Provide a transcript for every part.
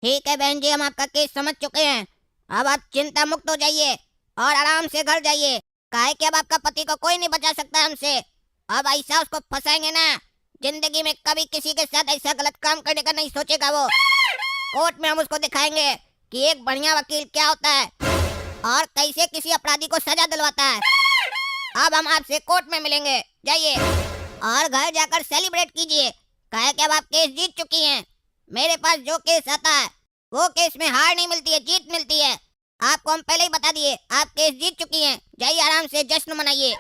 ठीक है बहन जी, हम आपका केस समझ चुके हैं। अब आप चिंता मुक्त हो जाइए और आराम से घर जाइए। काहे कि अब आपका पति को कोई नहीं बचा सकता हमसे। अब ऐसा उसको फंसाएंगे ना, जिंदगी में कभी किसी के साथ ऐसा गलत काम करने का नहीं सोचेगा वो। कोर्ट में हम उसको दिखाएंगे कि एक बढ़िया वकील क्या होता है और कैसे किसी अपराधी को सजा दिलवाता है। अब हम आपसे कोर्ट में मिलेंगे, जाइए और घर जाकर सेलिब्रेट कीजिए। काहे कि अब आप केस जीत चुकी हैं। मेरे पास जो केस आता है वो केस में हार नहीं मिलती है, जीत मिलती है। आपको हम पहले ही बता दिए, आप केस जीत चुकी हैं। जाइए आराम से जश्न मनाइए।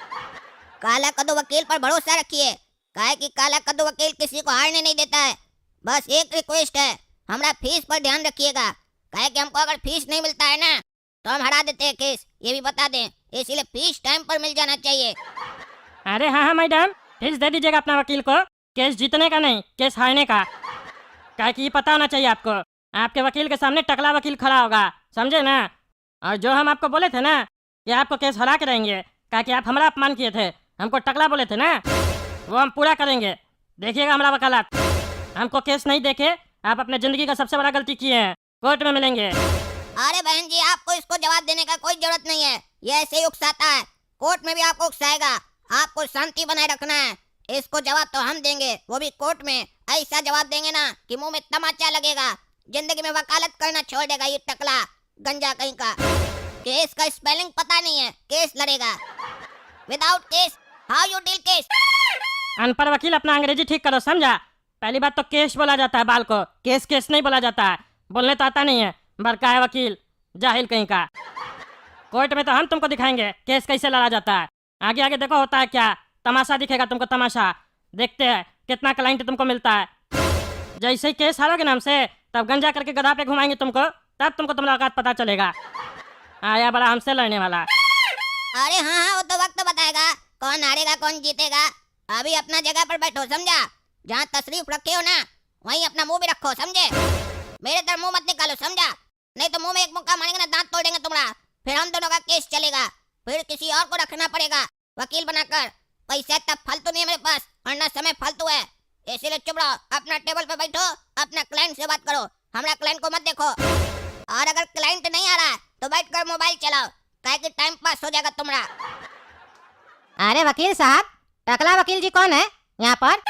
काला कद्दू वकील पर भरोसा रखिए, काहे कि काला कद्दू वकील किसी को हारने नहीं देता है। बस एक रिक्वेस्ट है, हमारा फीस पर ध्यान रखिएगा। काहे कि हमको अगर फीस नहीं मिलता है ना तो हम हरा देते हैं केस, ये भी बता दें। इसीलिए फीस टाइम पर मिल जाना चाहिए। अरे हाँ हाँ मैडम, फीस दे दीजिएगा अपना वकील को। केस जीतने का नहीं, केस हारने का। क्या कि ये पता होना चाहिए आपको, आपके वकील के सामने टकला वकील खड़ा होगा, समझे ना। और जो हम आपको बोले थे ना कि आपको केस हरा के रहेंगे, क्या कि आप हमारा अपमान किए थे, हमको टकला बोले थे ना, वो हम पूरा करेंगे। देखिएगा हमारा वकालत। हमको केस नहीं देखे, आप अपने जिंदगी का सबसे बड़ा गलती किए हैं। कोर्ट में मिलेंगे। अरे बहन जी, आपको इसको जवाब देने का कोई जरूरत नहीं है, ये ऐसे ही उकसाता है। कोर्ट में भी आपको उकसाएगा। आपको शांति बनाए रखना है। इसको जवाब तो हम देंगे, वो भी कोर्ट में। ऐसा जवाब देंगे ना कि मुंह में तमाचा लगेगा। जिंदगी में वकालत करना छोड़ देगा ये टकला गंजा कहीं का। केस का स्पेलिंग पता नहीं है, केस लड़ेगा। Without case how you deal case. अनपढ़ वकील, अपना अंग्रेजी ठीक करो, समझा। पहली बात तो केस बोला जाता है बाल को, केस केस नहीं बोला जाता है। बोलने तो आता नहीं है, बड़का है वकील, जाहिल कहीं का। कोर्ट में तो हम तुमको दिखाएंगे केस कैसे लड़ा जाता है। आगे आगे देखो होता है क्या, तमाशा दिखेगा तुमको, तमाशा। देखते हैं कितना क्लाइंट तुमको मिलता है। जैसे ही केस हारोगे ना हमसे, तब गंजा करके गधा पे घुमाएंगे तुमको, तब तुमको तुम्हारा औकात पता चलेगा। आया बड़ा हमसे लड़ने वाला। अरे हाँ हाँ, वो तो वक्त बताएगा कौन हारेगा कौन जीतेगा। अभी अपना जगह पर बैठो, समझा। जहाँ तशरीफ रखे हो ना वहीं अपना मुंह भी रखो, समझे। मेरे तरफ मुंह मत निकालो, समझा। नहीं तो मुंह में एक मुक्का मारेंगे ना, दांत तोड़ देंगे तुम्हारा। फिर हम दोनों का केस चलेगा, फिर किसी और को रखना पड़ेगा वकील बनाकर। पैसा इतना फालतू नहीं है मेरे पास, और ना समय फालतू है। इसीलिए चुप रहो, अपना टेबल पे बैठो, अपना क्लाइंट से बात करो। हमारा क्लाइंट को मत देखो। और अगर क्लाइंट नहीं आ रहा है तो बैठकर मोबाइल चलाओ, काहे कि टाइम पास हो जाएगा तुम्हारा। अरे वकील साहब, टकला वकील जी कौन है यहाँ पर?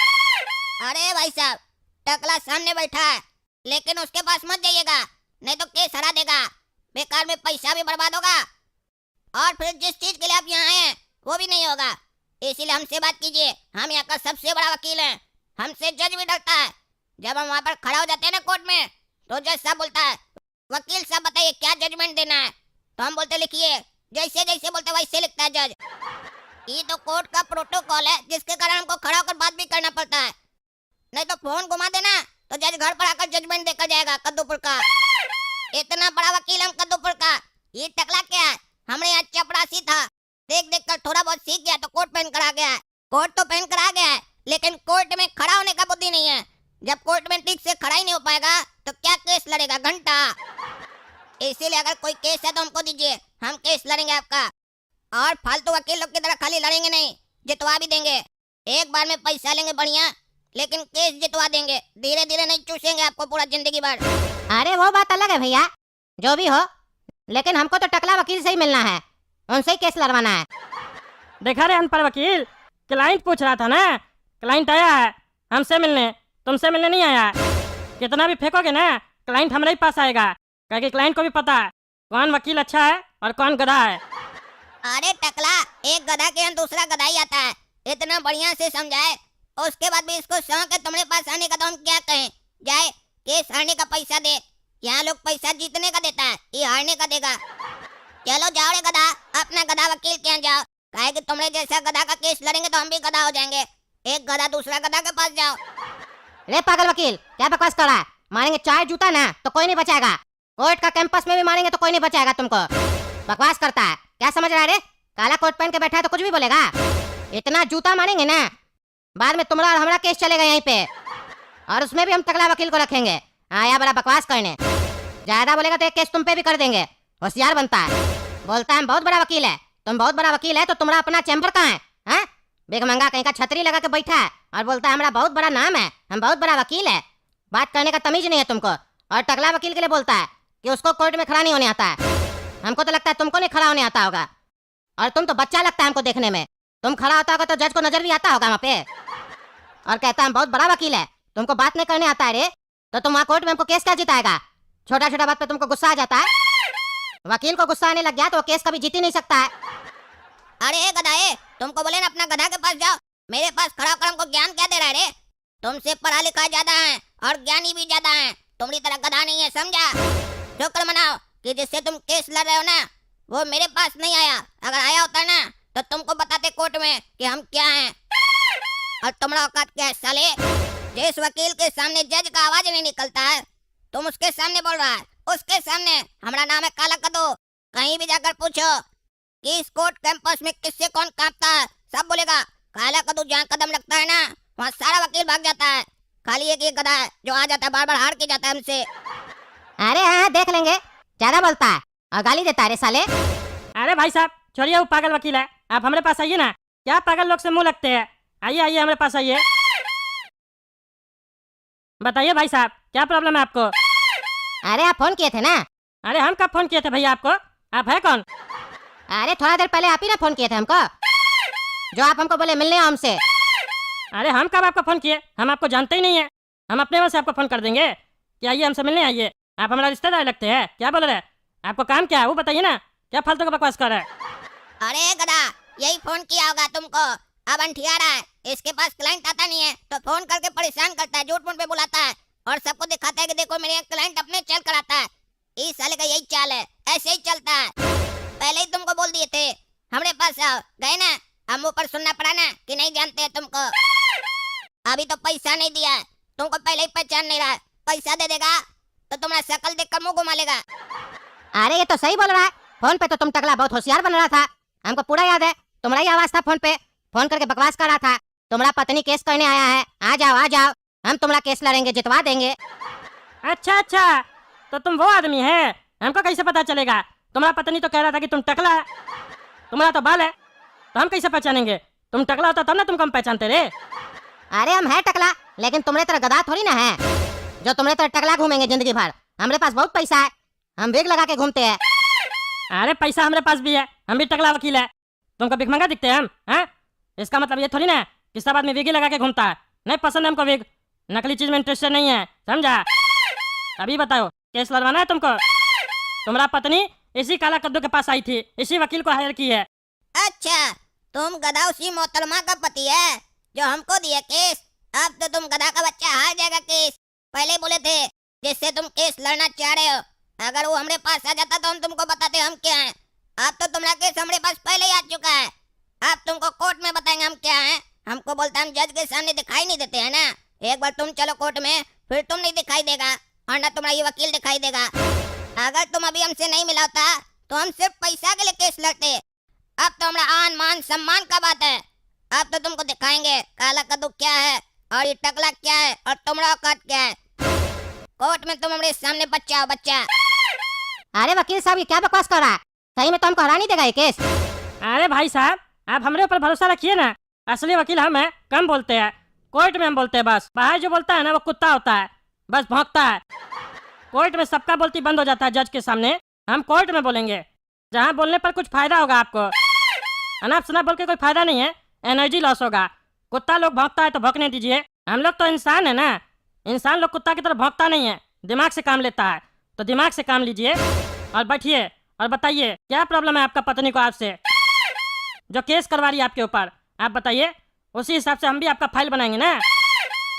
अरे भाई साहब, टकला सामने बैठा है, लेकिन उसके पास मत जाइएगा, नहीं तो केस हरा देगा। बेकार में पैसा भी बर्बाद होगा और फिर जिस चीज के लिए आप यहाँ आए हैं वो भी नहीं होगा। इसीलिए हमसे बात कीजिए, हम यहाँ का सबसे बड़ा वकील हैं। हमसे जज भी डरता है। जब हम वहाँ पर खड़ा हो जाते हैं ना कोर्ट में, तो जज साहब बोलता है, वकील साहब बताइए क्या जजमेंट देना है। तो हम बोलते लिखिए। जैसे जैसे बोलते वैसे लिखता है जज। ये तो कोर्ट का प्रोटोकॉल है, जिसके कारण हमको खड़ा होकर बात भी करना पड़ता है। नहीं तो फोन घुमा देना तो जज घर पर आकर जजमेंट देकर जाएगा कद्दूपुर का। इतना बड़ा वकील हम कद्दूपुर का। ये टकला क्या है, हमने यहाँ चपरासी था, देख देख कर थोड़ा बहुत सीख गया तो कोट पहन कर आ गया है। कोट तो पहन कर आ गया है, लेकिन कोर्ट में खड़ा होने का बुद्धि नहीं है। जब कोर्ट में ठीक से खड़ा ही नहीं हो पाएगा तो क्या केस लड़ेगा, घंटा। इसीलिए अगर कोई केस है तो हमको दीजिए, हम केस लड़ेंगे आपका। और फालतू वकील लोग की तरह खाली लड़ेंगे नहीं, जितवा भी देंगे। एक बार में पैसा लेंगे बढ़िया, लेकिन केस जितवा देंगे। धीरे धीरे नहीं चूसेंगे आपको पूरा जिंदगी भर। अरे वो बात अलग है भैया, जो भी हो, लेकिन हमको तो टकला वकील से ही मिलना है, उनसे ही केस लड़वाना है। देखा रे अनपढ़ वकील, क्लाइंट पूछ रहा था ना, क्लाइंट आया है हमसे मिलने, तुमसे मिलने नहीं आया। कितना भी फेंकोगे ना, क्लाइंट हमारे ही पास आएगा, क्योंकि क्लाइंट को भी पता है कौन वकील अच्छा है और कौन गधा है। अरे टकला, एक गधा के यहाँ दूसरा गधा ही आता है। इतना बढ़िया से समझाए, उसके बाद भी इसको शौक है तुम्हारे पास आने का, तो हम क्या कहें। जाए केस हारने का पैसा दे। यहाँ लोग पैसा जीतने का देता है, ये हारने का देगा। चलो जाओ रे गधा, अपना गधा वकील के यहाँ जाओ। काहे कि तुम्हारे जैसा गधा का केस लड़ेंगे तो हम भी गधा हो जाएंगे। एक गधा दूसरा गधा के पास जाओ। रे पागल वकील, क्या बकवास कर रहा है? मारेंगे चार जूता ना तो कोई नहीं बचाएगा। कोर्ट का कैंपस में भी मारेंगे तो कोई नहीं बचाएगा तुमको। बकवास करता है, क्या समझ रहा है रे? काला कोट पहन के बैठा है तो कुछ भी बोलेगा। इतना जूता मारेंगे ना, बाद में तुम्हारा और हमारा केस चलेगा यहीं पे, और उसमें भी हम टकला वकील को रखेंगे। आया बड़ा बकवास करने, ज्यादा बोलेगा तो एक केस तुम पे भी कर देंगे। होशियार बनता है, बोलता है हम बहुत बड़ा वकील है। तुम बहुत बड़ा वकील है तो तुम्हारा अपना चैम्बर कहाँ है? हाँ, बेगमंगा कहीं का छतरी लगा के बैठा है और बोलता है हमारा बहुत बड़ा नाम है, हम बहुत बड़ा वकील है। बात करने का तमीज नहीं है तुमको। और टकला वकील के लिए बोलता है कि उसको कोर्ट में खड़ा नहीं होने आता है। हमको तो लगता है तुमको नहीं खड़ा होने आता होगा, और तुम तो बच्चा लगता है हमको देखने में। तुम खड़ा होता होगा तो जज को नजर भी आता होगा वहाँ पे, और कहता है बहुत बड़ा वकील है, तुमको बात नहीं करने आता है रे, तो तुम वहाँ कोर्ट में हमको केस क्या जिताएगा? छोटा छोटा बात पे तुमको गुस्सा आ जाता है। वकील को गुस्सा आने लग गया तो वो केस कभी जीत ही नहीं सकता है। अरे गधाए, तुमको बोले ना अपना गधा के पास जाओ, मेरे पास खड़ा होकर हमको ज्ञान क्या दे रहा है रे? तुमसे पढ़ा लिखा ज्यादा है और ज्ञानी भी ज्यादा है, तुम्हारी तरह गधा नहीं है, समझा? शुक्र मनाओ कि जिससे तुम केस लड़ रहे हो ना वो मेरे पास नहीं आया। अगर आया होता ना तो तुमको बताते कोर्ट में कि हम क्या हैं और तुम्हारा औकात क्या है साले। जिस वकील के सामने जज का आवाज नहीं निकलता है तुम उसके सामने बोल रहा है, उसके सामने। हमारा नाम है काला कदू, कहीं भी जाकर पूछो कि इस कोर्ट कैंपस में किससे कौन कांपता है, सब बोलेगा काला कदू। जहाँ कदम रखता है ना वहाँ सारा वकील भाग जाता है, खाली एक गधा है जो आ जाता है बार बार हार के जाता है हमसे। अरे हाँ देख लेंगे, ज्यादा बोलता है और गाली देता है रे साले। अरे भाई साहब छोड़िए, वो पागल वकील है, आप हमारे पास आइए ना। क्या पागल लोग से मुंह लगते हैं? आइए आइए हमारे पास आइए। बताइए भाई साहब क्या प्रॉब्लम है आपको? अरे आप फोन किए थे ना? अरे हम कब फोन किए थे भैया आपको? आप है कौन? अरे थोड़ा देर पहले आप ही ना फोन किए थे हमको, जो आप हमको बोले मिलने आओ हमसे। अरे हम कब आपको फोन किए? हम आपको जानते ही नहीं है, हम अपने मन से आपको फोन कर देंगे कि आइए हमसे मिलने आइए। आप हमारा रिश्तेदार लगते हैं, क्या बोल रहे हैं? आपको काम क्या है वो बताइए ना, क्या फालतू का बकवास कर रहे हैं? अरे गधा, यही फोन किया होगा तुमको, अब अंठिया रहा है। इसके पास क्लाइंट आता नहीं है तो फोन करके परेशान करता है, झूठ मूठ पे बुलाता है और सबको दिखाता है कि देखो मेरे क्लाइंट अपने चल कर आता है। इस साले का यही चाल है, ऐसे ही चलता है। पहले ही तुमको बोल दिए थे हमारे पास आओ, गए ना, हम ऊपर सुनना पड़ा ना कि नहीं जानते हैं तुमको। अभी तो पैसा नहीं दिया है, तुमको पहले ही पहचान नहीं रहा है। पैसा दे देगा तो तुम्हारा शकल देखकर मुंह घुमा लेगा। अरे ये तो सही बोल रहा है, फोन पे तो तुम टकला बहुत होशियार बन रहा था, हमको पूरा याद है। तुम्हारा ही आवाज था फोन पे, फोन करके बकवास कर रहा था। तुम्हारा पत्नी केस करने आया है, आ जाओ, हम तुम्हारा केस लड़ेंगे, जितवा देंगे। अच्छा अच्छा, तो तुम वो आदमी है, हमको कैसे पता चलेगा? तुम्हारा पत्नी तो कह रहा था कि तुम टकला है, तुम्हारा तो बाल है, तो हम कैसे पहचानेंगे? तुम टकला होता तब ना तुमको हम पहचानते रे। अरे हम है टकला, लेकिन तुम्हारे तरह गधा थोड़ी ना है जो तुम्हारे तरह टकला घूमेंगे जिंदगी भर। हमारे पास बहुत पैसा है, हम विग लगा के घूमते हैं। अरे पैसा हमारे पास भी है, हम भी टकला वकील है, तुमको भिखमंगा दिखते हैं हम? हैं? इसका मतलब ये थोड़ी ना कि सब आदमी विग ही लगा के घूमता है। नहीं पसंद है हमको विग, नकली चीज में इंटरेस्टेड नहीं है, समझा? अभी बताओ केस लड़वाना है तुमको? तुम्हारा पत्नी इसी काला कद्दू के पास आई थी, इसी वकील को हायर की है। अच्छा, तुम गधा उसी मोहतरमा का पति है जो हमको दिया केस? अब तो तुम गधा का बच्चा हार जाएगा केस। पहले बोले थे जिससे तुम केस लड़ना चाह रहे हो, अगर वो हमारे पास आ जाता तो हम तुमको बताते हम क्या हैं। अब तो तुम्हारा केस हमारे पास पहले ही आ चुका है, अब तुमको कोर्ट में बताएंगे हम क्या हैं। हमको बोलता हम जज के सामने दिखाई नहीं देते हैं ना, एक बार तुम चलो कोर्ट में, फिर तुम नहीं दिखाई देगा और ना तुम्हारा ये वकील दिखाई देगा। अगर तुम अभी हमसे नहीं मिलाता तो हम सिर्फ पैसा के लिए केस लड़ते। अब तो हमारा आन मान सम्मान का बात है, अब तो तुमको दिखाएंगे काला कद्दू क्या है और ये टकला क्या है और तुम्हारा औकात क्या है। कोर्ट में तुम हमारे सामने बच्चा हो, बच्चा। अरे वकील साहब ये क्या बकवास कर रहा है? सही में तो हमको हरा नहीं देगा ये केस। अरे भाई साहब आप हमारे ऊपर भरोसा रखिए ना, असली वकील हम हैं, कम बोलते हैं, कोर्ट में हम बोलते हैं बस। बाहर जो बोलता है ना वो कुत्ता होता है, बस भौंकता है। कोर्ट में सबका बोलती बंद हो जाता है जज के सामने, हम कोर्ट में बोलेंगे जहाँ बोलने पर कुछ फायदा होगा आपको। अनाप शनाप बोल के कोई फायदा नहीं है, एनर्जी लॉस होगा। कुत्ता लोग भौंकता है तो भौंकने दीजिए, हम लोग तो इंसान है ना, इंसान लोग कुत्ता की तरह भौंकता नहीं है, दिमाग से काम लेता है, तो दिमाग से काम लीजिए और बैठिए और बताइए क्या प्रॉब्लम है आपका पत्नी को आपसे, जो केस करवा रही है आपके ऊपर। आप बताइए, उसी हिसाब से हम भी आपका फाइल बनाएंगे ना,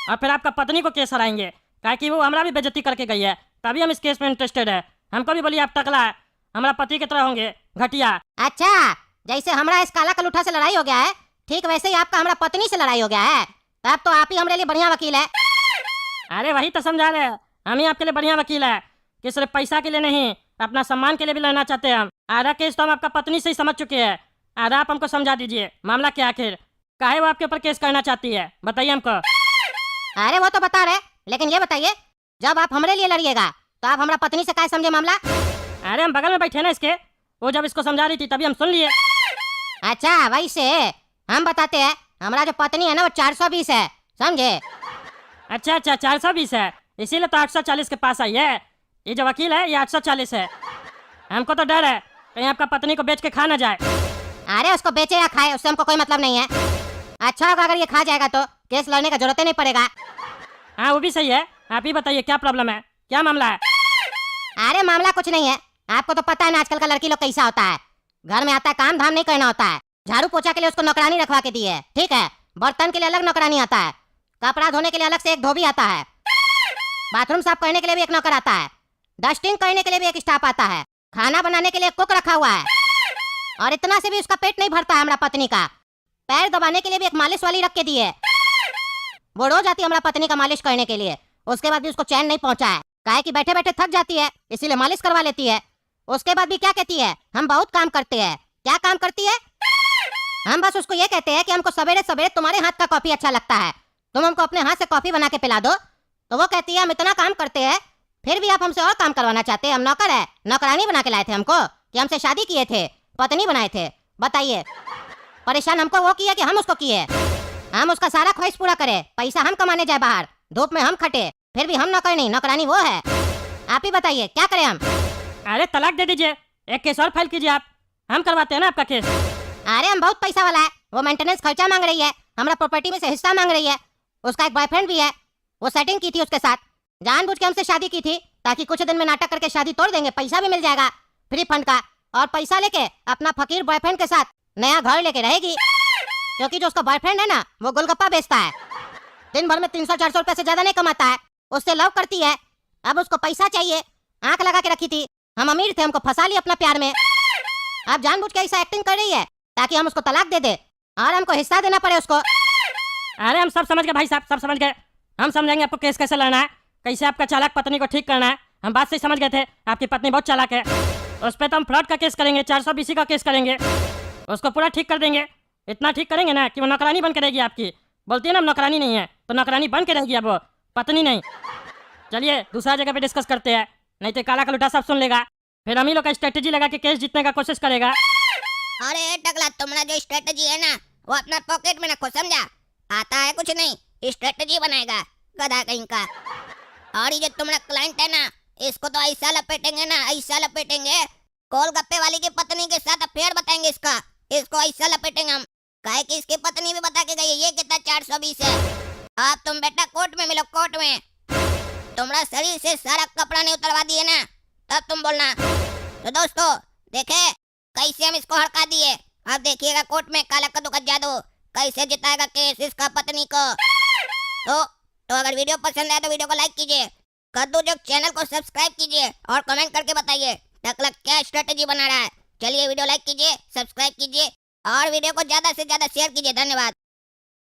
और फिर आपका पत्नी को केस हराएंगे, काहे कि वो हमारा भी बेइज्जती करके गई है, तभी हम इस केस में इंटरेस्टेड है। हमको भी बोलिए आप टकला है, हमारा पति की तरह होंगे, घटिया। अच्छा, जैसे हमारा इस काला कलूठा से लड़ाई हो गया है, ठीक वैसे ही आपका हमारा पत्नी से लड़ाई हो गया है, तब तो आप ही हमारे लिए बढ़िया वकील है। अरे वही तो समझा रहे, हम ही आपके लिए बढ़िया वकील है कि सिर्फ पैसा के लिए नहीं, अपना सम्मान के लिए भी लड़ना चाहते हैं हम। आधा केस तो हम आपका पत्नी से ही समझ चुके हैं, आधा आप हमको समझा दीजिए, मामला क्या आखिर, काहे वो आपके ऊपर केस करना चाहती है, बताइए हमको। अरे वो तो बता रहे, लेकिन ये बताइए जब आप हमारे लिए लड़िएगा तो आप हमारा पत्नी से क्या समझे मामला? अरे हम बगल में बैठे ना इसके, वो जब इसको समझा रही थी तभी हम सुन लिए। अच्छा वैसे हम बताते हैं, हमारा जो पत्नी है ना वो 420 है, समझे? अच्छा अच्छा 420 है, इसीलिए तो 840 के पास आई है। ये जो वकील है ये 840 है। हमको तो डर है कहीं आपका पत्नी को बेच के खा ना जाए। अरे उसको बेचे या खाए उससे हमको कोई मतलब नहीं है। अच्छा होगा अगर ये खा जाएगा तो केस लड़ने का जरूरत ही नहीं पड़ेगा। हाँ वो भी सही है। आप ही बताइए क्या प्रॉब्लम है, क्या मामला है? अरे मामला कुछ नहीं है, आपको तो पता है ना आजकल का लड़की लोग कैसा होता है। घर में आता है काम धाम नहीं करना होता है। झाड़ू पोछा के लिए उसको नौकरानी रखवा के दी है, ठीक है। बर्तन के लिए अलग नौकरानी आता है, कपड़ा धोने के लिए अलग से एक धोबी आता है, बाथरूम साफ करने के लिए भी एक नौकर आता है, डस्टिंग करने के लिए भी एक स्टाफ आता है, खाना बनाने के लिए एक कुक रखा हुआ है। और इतना से भी उसका पेट नहीं भरता है हमारा पत्नी का। पैर दबाने के लिए भी एक मालिश वाली रख के दी है। वो रोज आती है हमारा पत्नी का मालिश करने के लिए, उसके बाद भी उसको चैन नहीं पहुंचा है। काहे कि बैठे बैठे थक जाती है इसीलिए मालिश करवा लेती है। उसके बाद भी क्या कहती है, हम बहुत काम करते हैं। क्या काम करती है? हम बस उसको ये कहते हैं कि हमको सवेरे सवेरे तुम्हारे हाथ का कॉफी अच्छा लगता है, तुम हमको अपने हाथ से कॉफी बना के पिला दो। तो वो कहती है हम इतना काम करते हैं फिर भी आप हमसे और काम करवाना चाहते हैं। हम नौकर है, नौकरानी बना के लाए थे हमको कि हमसे शादी किए थे, पत्नी बनाए थे। बताइए, परेशान हमको वो किया कि हम उसको किए? हम उसका सारा ख्वाहिश पूरा करें, पैसा हम कमाने जाए बाहर, धूप में हम खटे, फिर भी हम नौकर नहीं, नौकरानी वो है। आप ही बताइए क्या करें हम? अरे तलाक दे दीजिए, एक केस और फाइल कीजिए आप, हम करवाते हैं ना आपका केस। अरे हम बहुत पैसा वाला है, वो मेंटेनेंस खर्चा मांग रही है, हमारा प्रॉपर्टी में से हिस्सा मांग रही है। उसका एक बॉयफ्रेंड भी है, वो सेटिंग की थी उसके साथ, जानबूझ के हमसे शादी की थी ताकि कुछ दिन में नाटक करके शादी तोड़ देंगे, पैसा भी मिल जाएगा फ्री फंड का। और पैसा लेके अपना फकीर बॉयफ्रेंड के साथ नया घर लेके रहेगी, क्योंकि जो उसका बॉयफ्रेंड है ना वो गोलगप्पा बेचता है, दिन भर में 300-400 रुपए से ज्यादा नहीं कमाता है। उससे लव करती है, अब उसको पैसा चाहिए, आंख लगा के रखी थी। हम अमीर थे, हमको फंसा लिया अपना प्यार में। अब जानबूझ के ऐसा एक्टिंग कर रही है ताकि हम उसको तलाक दे दे और हमको हिस्सा देना पड़े उसको। अरे हम सब समझ गए भाई साहब, सब समझ गए। हम समझाएंगे आपको केस कैसे लड़ना है, कैसे आपका चालाक पत्नी को ठीक करना है। हम बात से समझ गए थे, आपकी पत्नी बहुत चालाक है। उस पर तो हम फ्रॉड का केस करेंगे, 420 का केस करेंगे, उसको पूरा ठीक कर देंगे। इतना ठीक करेंगे ना कि वो नौकरानी बन के रहेगी आपकी। बोलती है ना हम नौकरानी नहीं है, तो नौकरानी बन के रहेगी अब वो, पत्नी नहीं। चलिए दूसरा जगह पे डिस्कस करते हैं, नहीं तो काला कलूटा सब सुन लेगा, फिर हम ही लोग का स्ट्रेटेजी लगा के केस जीतने का कोशिश करेगा। अरे टकला, तुमने जो स्ट्रेटजी है ना वो अपना पॉकेट में रखो, समझा? आता है कुछ नहीं, स्ट्रेटजी बनाएगा गधा कहीं का। और ये जो तुम्हारा क्लाइंट है ना इसको तो ऐसा लपेटेंगे ना, ऐसा लपेटेंगे, गोलगप्पे वाली की पत्नी के साथ अफेयर बताएंगे इसका, इसको ऐसा लपेटेंगे हम। काहे कि इसकी पत्नी भी बता के गई है ये कितना 420 है। अब तुम बेटा कोर्ट में मिलो, कोर्ट में। तुम्हारा शरीर से सारा कपड़ा नहीं उतरवा दिए ना तब तुम बोलना। तो दोस्तों देखे कैसे हम इसको हड़का दिए, अब देखिएगा कोर्ट में काला कद्दू का जादू कैसे जिताएगा केस इसका पत्नी को। तो अगर वीडियो पसंद आए तो वीडियो को लाइक कीजिए, कद्दू जोक चैनल को सब्सक्राइब कीजिए और कमेंट करके बताइए टकला क्या स्ट्रेटेजी बना रहा है। चलिए वीडियो लाइक कीजिए, सब्सक्राइब कीजिए और वीडियो को ज्यादा से ज्यादा शेयर कीजिए। धन्यवाद।